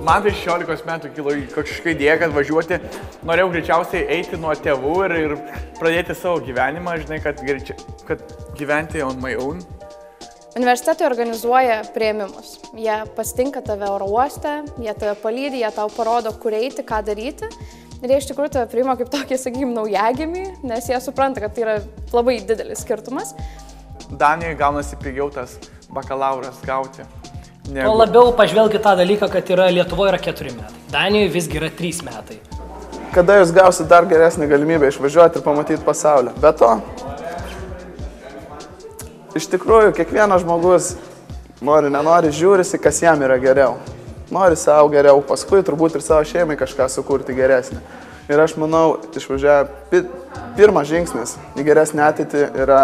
Man tai 16 metų kilo kažkokia idėja, kad važiuoti, norėjau greičiausiai eiti nuo tėvų ir pradėti savo gyvenimą, žinai, kad gyventi on my own. Universitetai organizuoja priėmimus. Jie pasitinka tave oro uoste, jie tave palydi, jie tau parodo, kur eiti, ką daryti. Ir jie iš tikrųjų tave priima kaip tokį, sakykim, naujagimį, nes jie supranta, kad tai yra labai didelis skirtumas. Danijoje gaunasi pigiau tas bakalauras gauti. O labiau pažvelgi tą dalyką, kad Lietuvoje yra 4 metai. Danijoje visgi yra 3 metai. Kada jūs gausite dar geresnį galimybę išvažiuoti ir pamatyti pasaulį? Be to, iš tikrųjų, kiekvienas žmogus nori, nenori, žiūrisi, kas jam yra geriau. Nori savo geriau, paskui turbūt ir savo šeimai kažką sukurti geresnį. Ir aš manau, išvažiavę, pirmas žingsnis į geresnį ateitį yra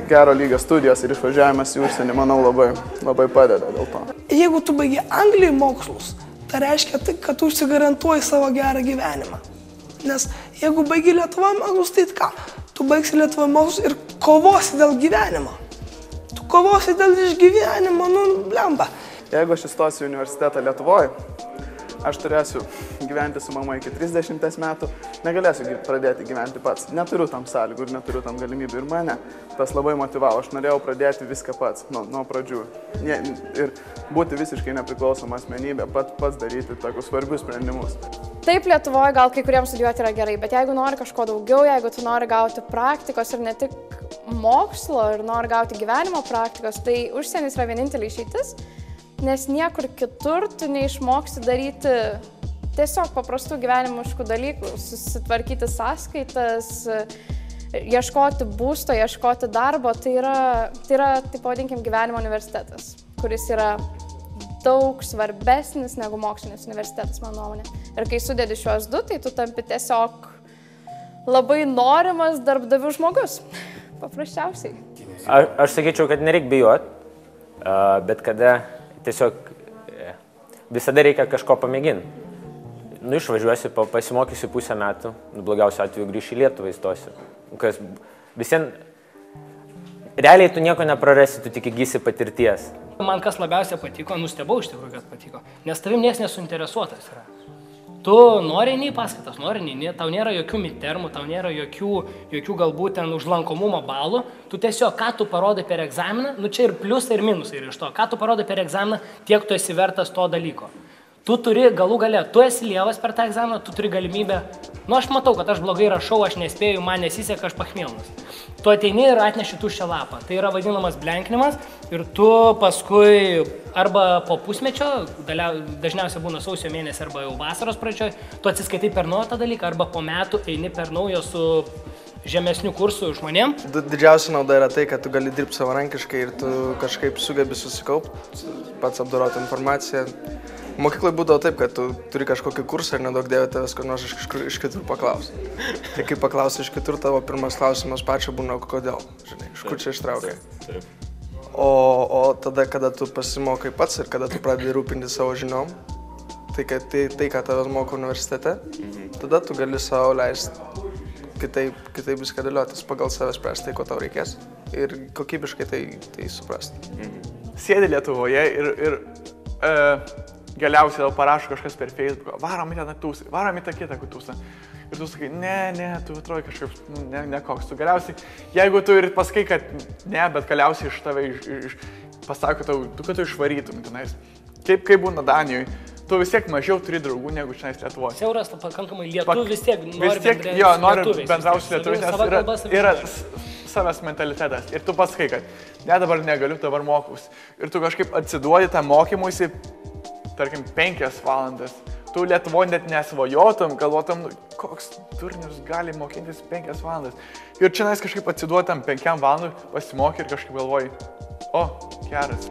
gero lygio studijos ir išvažiavimas į užsienį, manau, labai padeda dėl to. Jeigu tu baigi Anglijai mokslus, tai reiškia, kad tu užsigarantuoji savo gerą gyvenimą. Nes jeigu baigi Lietuvoje mokslus, tai ką? Tu baigsi Lietuvoje mokslus ir kovosi dėl gyvenimo. Tu kovosi dėl išgyvenimo, blemba. Jeigu aš įstosiu į universitetą Lietuvoje, aš turėsiu gyventi su mama iki 30 metų, negalėsiu pradėti gyventi pats. Neturiu tam sąlygų ir neturiu tam galimybių. Ir mane tas labai motyvavo. Aš norėjau pradėti viską pats, nuo pradžių. Ir būti visiškai nepriklausoma asmenybė, pats daryti tokius svarbius sprendimus. Taip, Lietuvoje gal kai kuriems studijuoti yra gerai, bet jeigu nori kažko daugiau, jeigu tu nori gauti praktikos ir ne tik mokslo, ir nori gauti gyvenimo praktikos, tai užsienis yra vienintelė išeitis. Nes niekur kitur tu neišmoksi daryti tiesiog paprastų gyvenimiškų dalykų, susitvarkyti sąskaitas, ieškoti būsto, ieškoti darbo. Tai yra, taip pavadinkim, gyvenimo universitetas, kuris yra daug svarbesnis negu mokslinis universitetas, mano nuomonė. Ir kai sudedi šiuos du, tai tu tampi tiesiog labai norimas darbdavių žmogus. Paprasčiausiai. Aš sakyčiau, kad nereikia bijoti, bet kada tiesiog visada reikia kažko pamėginti. Išvažiuosi, pasimokysi pusę metų, blogiausiu atveju grįši į Lietuvą įstosiu. Realiai tu nieko neprarasi, tu tik įgysi patirties. Man kas labiausiai patiko, nustebau iš tikrųjų, kad patiko, nes tavim niekas nesuinteresuotas yra. Tu nori nei paskaitas, nori nei, tau nėra jokių midtermų, tau nėra jokių galbūt ten užlankomumo balų. Tu tiesiog, ką tu parodai per egzaminą, čia ir pliusai ir minusai ir iš to, ką tu parodai per egzaminą, tiek tu esi vertas to dalyko. Tu turi galų gale, tu esi lievas per tą egzaminą, tu turi galimybę, aš matau, kad aš blogai rašau, aš nespėju, man nesiseka, aš pachmielnas. Tu ateini ir atneši tuščią lapą. Tai yra vadinamas blenkinimas ir tu paskui arba po pusmečio, dažniausiai būna sausio mėnesį arba jau vasaros pradžioj, tu atsiskaitai per naują tą dalyką arba po metų eini per naujo su žemesnių kursų žmonėm. Didžiausia nauda yra tai, kad tu gali dirbti savarankiškai ir tu kažkaip sugebi susikaupti, pats apdoroti informaciją. Mokykloje būdavo taip, kad tu turi kažkokį kursą ir nedaug dėvė tavęs, ko nors iš kitur paklausi. Tai kai paklausi iš kitur, tavo pirmas klausimas pačio būna, kodėl, žinai, iš kur čia ištraukai. O tada, kada tu pasimokai pats ir kada tu pradedi rūpinti savo žiniom, tai ką tavęs moko universitete, tada tu gali savo leisti kitaip viską dėliotis, pagal save spręsti tai, ko tau reikės ir kokybiškai tai suprasti. Sėdi Lietuvoje ir galiausiai tau parašo kažkas per Facebooką, varom į tą tūsą, varom į tą kitą tūsą. Ir tu sakai, ne, tu atrodo kažkaip, nekoks. Tu galiausiai, jeigu tu ir pasakai, kad ne, bet galiausiai iš tave pasako tau, kad tu išvarytum tenais. Kaip būna Danijoje, tu vis tiek mažiau turi draugų negu šiandien Lietuvoje. Siauras pakankamai lietuvių vis tiek nori bendrauti su lietuviais, nes yra savęs mentalitetas. Ir tu pasakai, kad ne, dabar negaliu, dabar mokausi. Ir tu kažkaip atsiduodi tą mokymuisi, tarkim, 5 valandas. Tu Lietuvoje net nesvajotum, galvotum, koks turnius gali mokintis 5 valandas. Ir čia kažkaip atsiduotam 5 valandų, pasimokai ir kažkaip galvoji, geras.